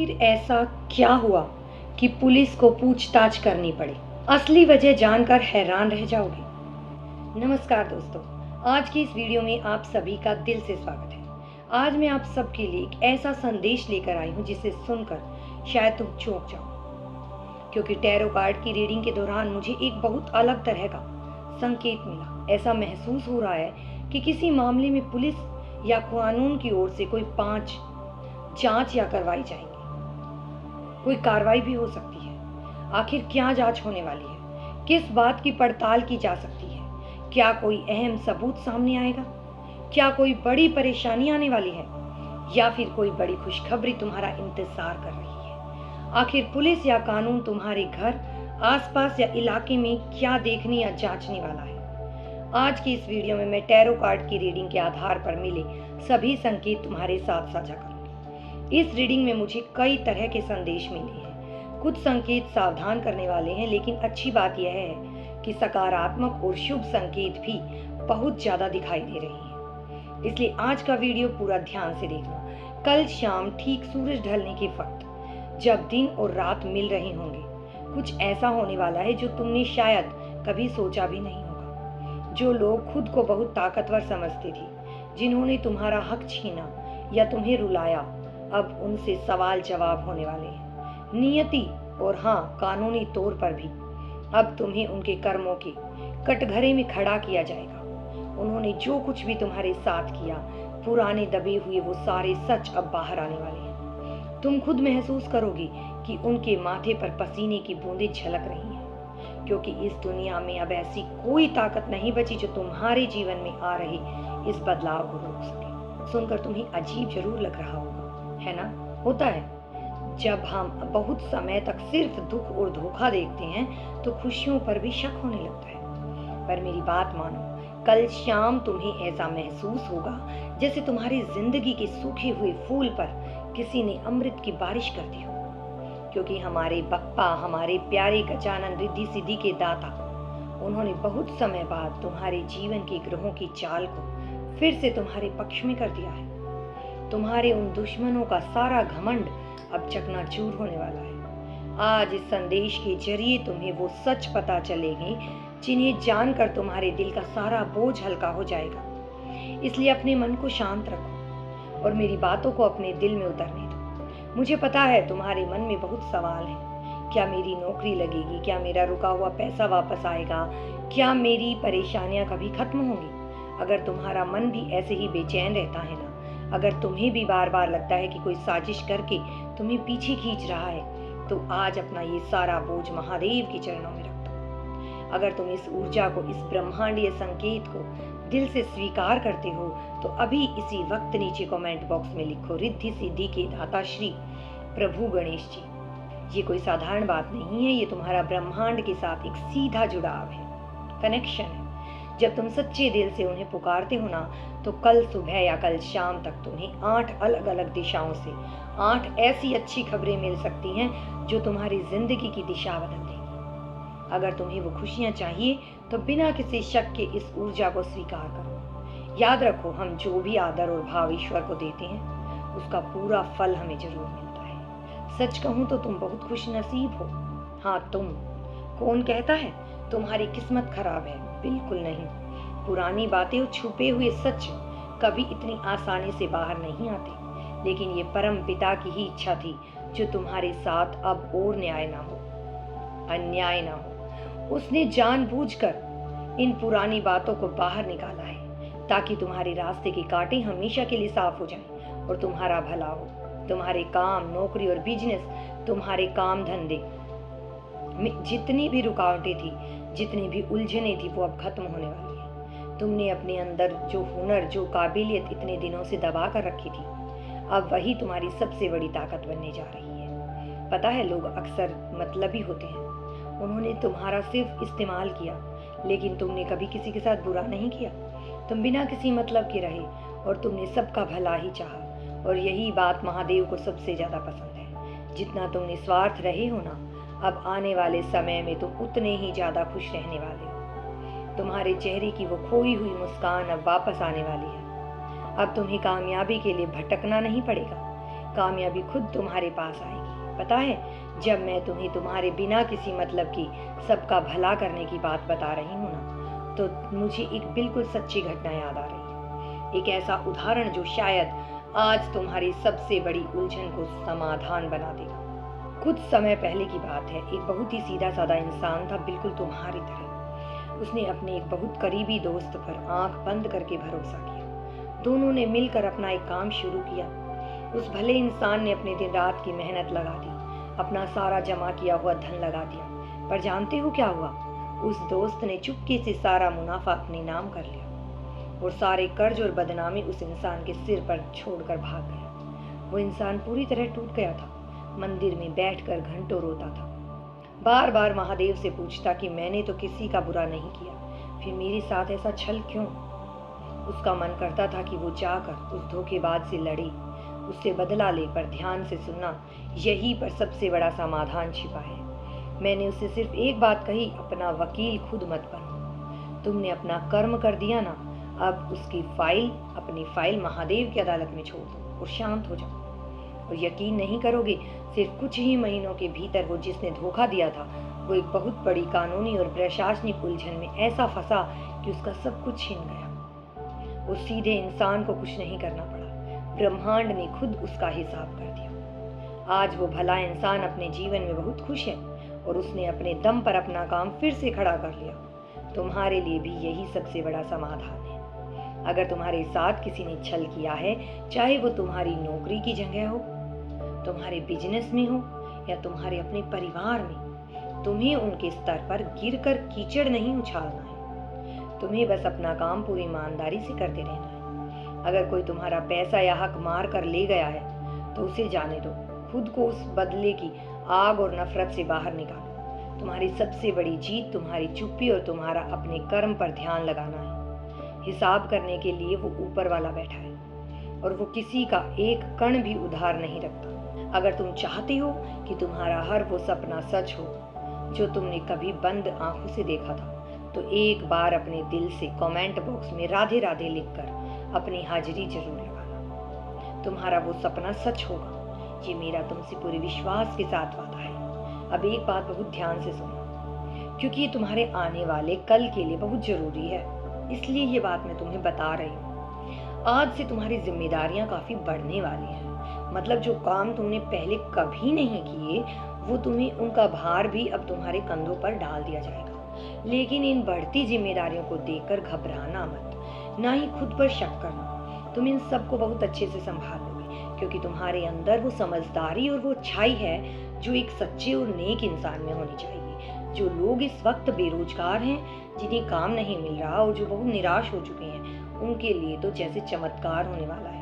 फिर ऐसा क्या हुआ कि पुलिस को पूछताछ करनी पड़ी? असली वजह जानकर हैरान रह जाओगे। नमस्कार दोस्तों, आज की इस वीडियो में आप सभी का दिल से स्वागत है। आज मैं आप सबके लिए एक ऐसा संदेश लेकर आई हूँ जिसे सुनकर शायद तुम चौंक जाओ, क्योंकि टैरो कार्ड की रीडिंग के दौरान मुझे एक बहुत अलग तरह का संकेत मिला। ऐसा महसूस हो रहा है कि किसी मामले में पुलिस या कानून की ओर से कोई 5 जांच या करवाई जाएंगी, कोई कार्रवाई भी हो सकती है। आखिर क्या जांच होने वाली है? किस बात की पड़ताल की जा सकती है? क्या कोई अहम सबूत सामने आएगा? क्या कोई बड़ी परेशानी आने वाली है, या फिर कोई बड़ी खुशखबरी तुम्हारा इंतजार कर रही है? आखिर पुलिस या कानून तुम्हारे घर, आसपास या इलाके में क्या देखने या जांचने वाला है? आज की इस वीडियो में मैं टैरो कार्ड की रीडिंग के आधार पर मिले सभी संकेत तुम्हारे साथ साझा करूंगी। इस रीडिंग में मुझे कई तरह के संदेश मिले हैं। कुछ संकेत सावधान करने वाले हैं, लेकिन अच्छी बात यह है कि सकारात्मक और शुभ संकेत भी बहुत ज्यादा दिखाई दे रहे हैं। इसलिए आज का वीडियो पूरा ध्यान से देखना। कल शाम ठीक सूरज ढलने के वक्त, जब दिन और रात मिल रहे होंगे, कुछ ऐसा होने वाला है जो तुमने शायद कभी सोचा भी नहीं होगा। जो लोग खुद को बहुत ताकतवर समझते थे, जिन्होंने तुम्हारा हक छीना या तुम्हें रुलाया, अब उनसे सवाल जवाब होने वाले हैं। नियति और हाँ, कानूनी तौर पर भी अब तुम्हें उनके कर्मों के कटघरे में खड़ा किया जाएगा। उन्होंने जो कुछ भी तुम्हारे साथ किया, पुराने दबे हुए वो सारे सच अब बाहर आने वाले हैं। तुम खुद महसूस करोगे कि उनके माथे पर पसीने की बूंदें झलक रही हैं, क्योंकि इस दुनिया में अब ऐसी कोई ताकत नहीं बची जो तुम्हारे जीवन में आ रहे इस बदलाव को रोक सके। सुनकर तुम्हें अजीब जरूर लग रहा होगा, है ना? होता है, जब हम बहुत समय तक सिर्फ दुख और धोखा देखते हैं तो खुशियों पर भी शक होने लगता है। पर मेरी बात मानो, कल शाम तुम्हें ऐसा महसूस होगा जैसे तुम्हारी जिंदगी के सूखे हुए फूल पर किसी ने अमृत की बारिश कर दी हो। क्योंकि हमारे बप्पा, हमारे प्यारे गजानन रिद्धि सिद्धि के दाता, उन्होंने बहुत समय बाद तुम्हारे जीवन के ग्रहों की चाल को फिर से तुम्हारे पक्ष में कर दिया है। तुम्हारे उन दुश्मनों का सारा घमंड अब चकनाचूर होने वाला है। आज इस संदेश के जरिए तुम्हें वो सच पता चलेंगे जिन्हें जानकर तुम्हारे दिल का सारा बोझ हल्का हो जाएगा। इसलिए अपने मन को शांत रखो और मेरी बातों को अपने दिल में उतरने दो। मुझे पता है तुम्हारे मन में बहुत सवाल हैं। क्या मेरी नौकरी लगेगी? क्या मेरा रुका हुआ पैसा वापस आएगा? क्या मेरी परेशानियां कभी खत्म होंगी? अगर तुम्हारा मन भी ऐसे ही बेचैन रहता है ना, अगर तुम्हें भी बार बार लगता है कि कोई साजिश करके तुम्हें पीछे खींच रहा है, तो आज अपना ये सारा बोझ महादेव के चरणों में रख दो। अगर तुम इस ऊर्जा को, इस ब्रह्मांडीय संकेत को दिल से स्वीकार करते हो, तो अभी इसी वक्त नीचे कमेंट बॉक्स में लिखो, रिद्धि सिद्धि के दाता श्री प्रभु गणेश जी। ये कोई साधारण बात नहीं है, ये तुम्हारा ब्रह्मांड के साथ एक सीधा जुड़ाव है, कनेक्शन है। जब तुम सच्चे दिल से उन्हें पुकारते हो ना, तो कल सुबह या कल शाम तक तुम्हें 8 अलग अलग दिशाओं से 8 ऐसी अच्छी खबरें मिल सकती हैं जो तुम्हारी जिंदगी की दिशा बदल देंगी। अगर तुम्हें वो खुशियां चाहिए तो बिना किसी शक के इस ऊर्जा को स्वीकार करो। याद रखो, हम जो भी आदर और भाव ईश्वर को देते हैं, उसका पूरा फल हमें जरूर मिलता है। सच कहूं तो तुम बहुत खुश नसीब हो। हाँ, तुम। कौन कहता है तुम्हारी किस्मत खराब है? बिल्कुल नहीं। पुरानी बातें और छुपे हुए सच कभी इतनी आसानी से बाहर नहीं आते, लेकिन ये परम पिता की ही इच्छा थी जो तुम्हारे साथ अब और न्याय ना हो, अन्याय ना हो। उसने जानबूझकर इन पुरानी बातों को बाहर निकाला है ताकि तुम्हारे रास्ते के कांटे हमेशा के लिए साफ हो जाएं और तुम्हारा भला हो। तुम्हारे काम, नौकरी और बिजनेस, तुम्हारे काम धंधे में जितनी भी रुकावटें थी, जितनी भी उलझने थी, वो अब खत्म होने वाली है। तुमने अपने अंदर जो हुनर, जो काबिलियत इतने दिनों से दबा कर रखी थी, अब वही तुम्हारी सबसे बड़ी ताकत बनने जा रही है। पता है, लोग अक्सर मतलबी होते हैं। उन्होंने तुम्हारा सिर्फ इस्तेमाल किया, लेकिन तुमने कभी किसी के साथ बुरा नहीं किया। तुम बिना किसी मतलब के रहे और तुमने सबका भला ही चाहा, और यही बात महादेव को सबसे ज्यादा पसंद है। जितना तुम निस्वार्थ रहे हो ना, अब आने वाले समय में तुम उतने ही ज्यादा खुश रहने वाले हो। तुम्हारे चेहरे की वो खोई हुई मुस्कान अब वापस आने वाली है। अब तुम्हें कामयाबी के लिए भटकना नहीं पड़ेगा, कामयाबी खुद तुम्हारे पास आएगी। पता है, जब मैं तुम्हें तुम्हारे बिना किसी मतलब की सबका भला करने की बात बता रही हूँ ना, तो मुझे एक बिल्कुल सच्ची घटना याद आ रही है। एक ऐसा उदाहरण जो शायद आज तुम्हारी सबसे बड़ी उलझन को समाधान बना देगा। कुछ समय पहले की बात है। एक बहुत ही सीधा साधा इंसान था, बिल्कुल तुम्हारी तरह। उसने अपने एक बहुत करीबी दोस्त पर आंख बंद करके भरोसा किया। दोनों ने मिलकर अपना एक काम शुरू किया। उस भले इंसान ने अपने दिन रात की मेहनत लगा दी, अपना सारा जमा किया हुआ धन लगा दिया। पर जानते हो क्या हुआ? उस दोस्त ने चुपके से सारा मुनाफा अपने नाम कर लिया और सारे कर्ज और बदनामी उस इंसान के सिर पर छोड़कर भाग गया। वो इंसान पूरी तरह टूट गया था। मंदिर में बैठकर घंटों रोता था। बार बार महादेव से पूछता कि मैंने तो किसी का बुरा नहीं किया, फिर मेरे साथ ऐसा छल क्यों? उसका मन करता था कि वो जाकर उस धोखेबाज से लड़े, उससे बदला ले, पर ध्यान से सुनना, यही पर सबसे बड़ा समाधान छिपा है। मैंने उससे सिर्फ एक बात कही, अपना वकील खुद मत बनो। तुमने अपना कर्म कर दिया ना, अब अपनी फाइल महादेव की अदालत में छोड़ दो और शांत हो जाओ। और यकीन नहीं करोगे, सिर्फ कुछ ही महीनों के भीतर वो जिसने धोखा दिया था, वो एक बहुत बड़ी कानूनी और प्रशासनिक उलझन में ऐसा फंसा कि उसका सब कुछ छिन गया। उस सीधे इंसान को कुछ नहीं करना पड़ा, ब्रह्मांड ने खुद उसका हिसाब कर दिया। आज वो भला इंसान अपने जीवन में बहुत खुश है और उसने अपने दम पर अपना काम फिर से खड़ा कर लिया। तुम्हारे लिए भी यही सबसे बड़ा समाधान है। अगर तुम्हारे साथ किसी ने छल किया है, चाहे वो तुम्हारी नौकरी की जगह हो, तुम्हारे बिजनेस में हो या तुम्हारे अपने परिवार में, तुम्हें उनके स्तर पर गिरकर कीचड़ नहीं उछालना है। तुम्हें बस अपना काम पूरी ईमानदारी से करते रहना है। अगर कोई तुम्हारा पैसा या हक मार कर ले गया है तो उसे जाने दो। खुद को उस बदले की आग और नफरत से बाहर निकालो। तुम्हारी सबसे बड़ी जीत तुम्हारी चुप्पी और तुम्हारा अपने कर्म पर ध्यान लगाना है। हिसाब करने के लिए वो ऊपर वाला बैठा है और वो किसी का एक कण भी उधार नहीं रखता। अगर तुम चाहते हो कि तुम्हारा हर वो सपना सच हो जो तुमने कभी बंद आंखों से देखा था, तो एक बार अपने दिल से कमेंट बॉक्स में राधे राधे लिखकर अपनी हाजिरी जरूर लगाना। तुम्हारा वो सपना सच होगा, ये मेरा तुमसे पूरे विश्वास के साथ वादा है। अब एक बात बहुत ध्यान से सुनो, क्योंकि ये तुम्हारे आने वाले कल के लिए बहुत जरूरी है, इसलिए ये बात मैं तुम्हें बता रही हूँ। आज से तुम्हारी जिम्मेदारियां काफी बढ़ने वाली हैं। मतलब जो काम तुमने पहले कभी नहीं किए, वो तुम्हें उनका भार भी अब तुम्हारे कंधों पर डाल दिया जाएगा। लेकिन इन बढ़ती जिम्मेदारियों को देखकर घबराना मत, ना ही खुद पर शक करना। तुम इन सबको बहुत अच्छे से संभाल लोगे, क्योंकि तुम्हारे अंदर वो समझदारी और वो अच्छाई है जो एक सच्चे और नेक इंसान में होनी चाहिए। जो लोग इस वक्त बेरोजगार हैं, जिन्हें काम नहीं मिल रहा और जो बहुत निराश हो चुके हैं, उनके लिए तो जैसे चमत्कार होने वाला है।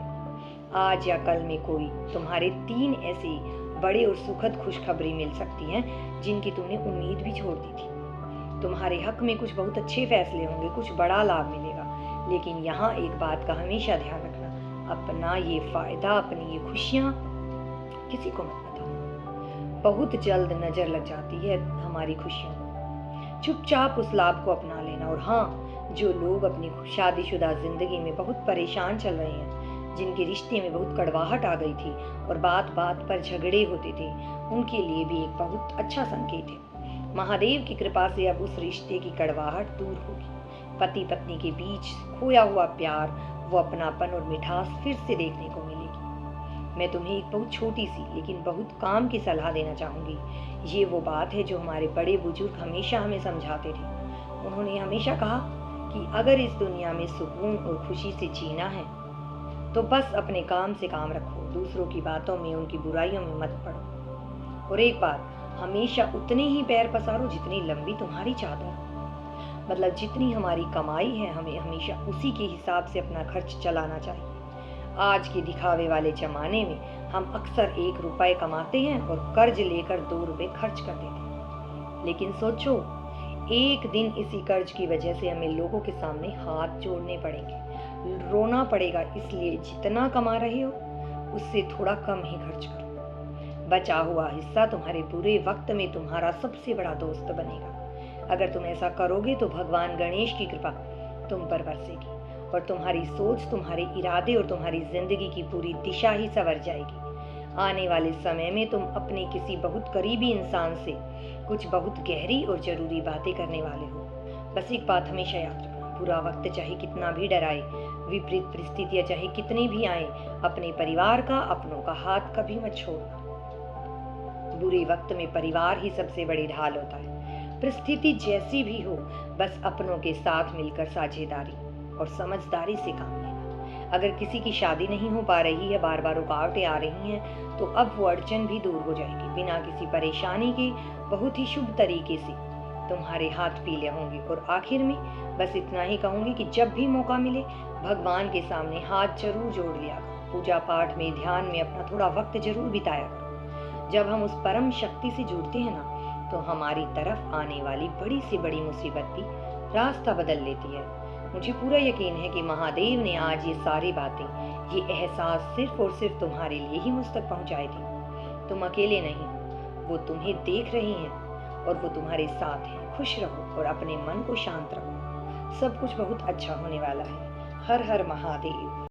आज या कल में कोई तुम्हारे 3 ऐसे बड़े और सुखद खुशखबरी मिल सकती हैं जिनकी तुमने उम्मीद भी छोड़ दी थी। तुम्हारे हक में कुछ बहुत अच्छे फैसले होंगे, कुछ बड़ा लाभ मिलेगा। लेकिन यहाँ एक बात का हमेशा ध्यान रखना, अपना ये फायदा, अपनी ये खुशियाँ किसी को मत बताओ। बहुत जल्द नजर लग जाती है हमारी खुशियों को। चुपचाप उस लाभ को अपना लेना। और हाँ, जो लोग अपनी शादीशुदा जिंदगी में बहुत परेशान चल रहे हैं, जिनके रिश्ते में बहुत कड़वाहट आ गई थी और बात बात पर झगड़े होते थे, उनके लिए भी एक बहुत अच्छा संकेत है। महादेव की कृपा से अब उस रिश्ते की कड़वाहट दूर होगी। पति पत्नी के बीच खोया हुआ प्यार, वो अपनापन और मिठास फिर से देखने को मिलेगी। मैं तुम्हें एक बहुत छोटी सी लेकिन बहुत काम की सलाह देना चाहूंगी। ये वो बात है जो हमारे बड़े बुजुर्ग हमेशा हमें समझाते थे। उन्होंने हमेशा कहा कि अगर इस दुनिया में सुकून और खुशी से जीना है तो बस अपने काम से काम रखो, दूसरों की बातों में, उनकी बुराइयों में मत पड़ो। और एक बात, हमेशा उतने ही पैर पसारो जितनी लंबी तुम्हारी चादर हो। मतलब जितनी हमारी कमाई है, हमें हमेशा उसी के हिसाब से अपना खर्च चलाना चाहिए। आज के दिखावे वाले जमाने में हम अक्सर 1 रुपए कमाते हैं और कर्ज लेकर 2 रुपए खर्च कर देते हैं। लेकिन सोचो, एक दिन इसी कर्ज की वजह से हमें लोगों के सामने हाथ जोड़ने पड़ेंगे, रोना पड़ेगा। इसलिए जितना कमा रहे हो उससे थोड़ा कम ही खर्च करो। बचा हुआ हिस्सा तुम्हारे बुरे वक्त में तुम्हारा सबसे बड़ा दोस्त बनेगा। अगर तुम ऐसा करोगे तो भगवान गणेश की कृपा तुम पर बरसेगी और तुम्हारी सोच, तुम्हारे इरादे और तुम्हारी जिंदगी की पूरी दिशा ही संवर जाएगी। आने वाले समय में तुम अपने किसी बहुत करीबी इंसान से कुछ बहुत गहरी और जरूरी बातें करने वाले हो। बस एक बात हमेशा याद रखना, बुरा वक्त चाहे कितना भी डराए, विपरीत परिस्थितियां चाहे कितनी भी आए, अपने परिवार का, अपनों का हाथ कभी मत छोड़ना। बुरे वक्त में परिवार ही सबसे बड़ी ढाल होता है। परिस्थिति जैसी भी हो, बस अपनों के साथ मिलकर साझेदारी और समझदारी से काम लेना। अगर किसी की शादी नहीं हो पा रही है, बार बार रुकावटें आ रही हैं, तो अब वो अड़चन भी दूर हो जाएगी। बिना किसी परेशानी के बहुत ही शुभ तरीके से तुम्हारे हाथ पीले होंगे। और आखिर में बस इतना ही कहूंगी कि जब भी मौका मिले, भगवान के सामने हाथ जरूर जोड़ लिया करो। पूजा पाठ में, ध्यान में अपना थोड़ा वक्त जरूर बिताया करो। जब हम उस परम शक्ति से जुड़ते हैं ना, तो हमारी तरफ आने वाली बड़ी से बड़ी मुसीबत भी रास्ता बदल लेती है। मुझे पूरा यकीन है कि महादेव ने आज ये सारी बातें, ये एहसास सिर्फ और सिर्फ तुम्हारे लिए ही मुझ तक पहुंचाए थे। तुम अकेले नहीं हो, वो तुम्हें देख रही हैं और वो तुम्हारे साथ हैं। खुश रहो और अपने मन को शांत रखो। सब कुछ बहुत अच्छा होने वाला है। हर हर महादेव।